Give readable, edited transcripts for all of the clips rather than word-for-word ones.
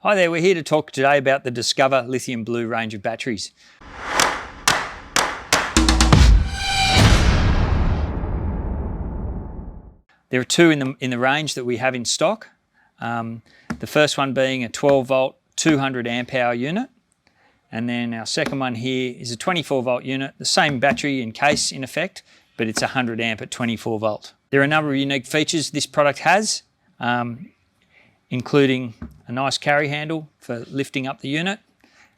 Hi there, we're here to talk today about the Discover Lithium Blue range of batteries. There are two in the range that we have in stock. The first one being a 12 volt 200 amp hour unit, and then our second one here is a 24 volt unit, the same battery in case in effect, but it's 100 amp at 24 volt. There are a number of unique features this product has, including a nice carry handle for lifting up the unit,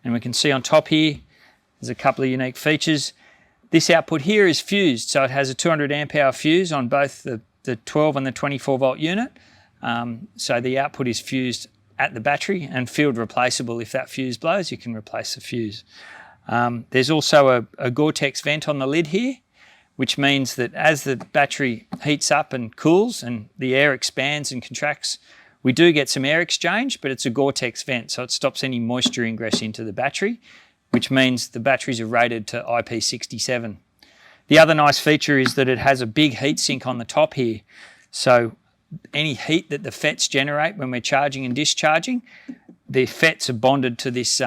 and we can see on top here there's a couple of unique features. This output here is fused, so it has a 200 amp hour fuse on both the 12 and the 24 volt unit, so the output is fused at the battery and field replaceable. If that fuse blows, you can replace the fuse. There's also a Gore-Tex vent on the lid here, which means that as the battery heats up and cools and the air expands and contracts, we do get some air exchange, but it's a Gore-Tex vent, so it stops any moisture ingress into the battery, which means the batteries are rated to IP67. The other nice feature is that it has a big heat sink on the top here, so any heat that the FETs generate when we're charging and discharging, the FETs are bonded to this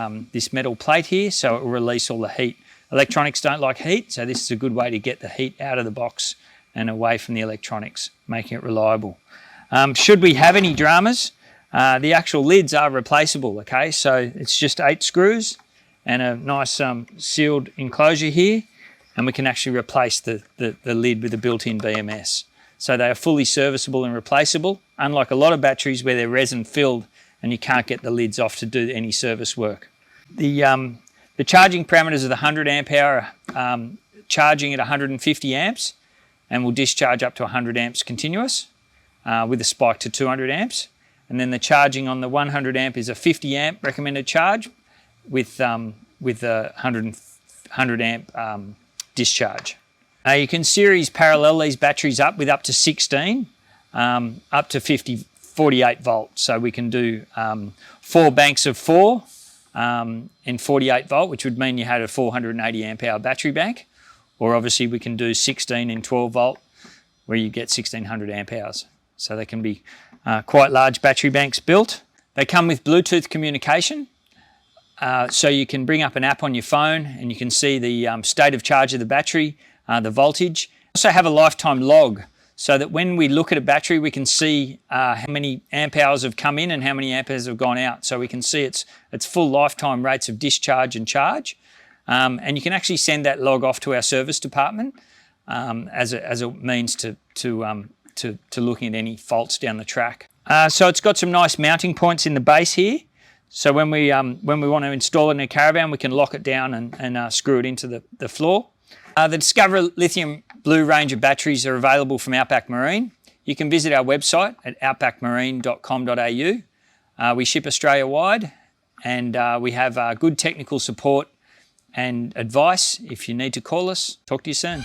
metal plate here, so it will release all the heat. Electronics don't like heat, so this is a good way to get the heat out of the box and away from the electronics, making it reliable. Should we have any dramas, the actual lids are replaceable, okay? So it's just 8 screws and a nice sealed enclosure here, and we can actually replace the lid with a built-in BMS. So they are fully serviceable and replaceable, unlike a lot of batteries where they're resin filled and you can't get the lids off to do any service work. The charging parameters of the 100 amp hour charging at 150 amps and will discharge up to 100 amps continuous with a spike to 200 amps. And then the charging on the 100 amp is a 50 amp recommended charge with a 100 amp discharge. You can series parallel these batteries up with up to 16, up to 48 volts. So we can do 4 banks of 4 in 48 volt, which would mean you had a 480 amp hour battery bank. Or obviously we can do 16 in 12 volt, where you get 1600 amp hours. So they can be quite large battery banks built. They come with Bluetooth communication. So you can bring up an app on your phone and you can see the state of charge of the battery, the voltage. Also have a lifetime log, so that when we look at a battery we can see how many amp hours have come in and how many amp hours have gone out. So we can see its full lifetime rates of discharge and charge. And you can actually send that log off to our service department as a means to looking at any faults down the track. So it's got some nice mounting points in the base here. So when we want to install it in a caravan, we can lock it down and screw it into the floor. The Discover Lithium Blue range of batteries are available from Outback Marine. You can visit our website at outbackmarine.com.au. We ship Australia-wide, and we have good technical support and advice if you need to call us. Talk to you soon.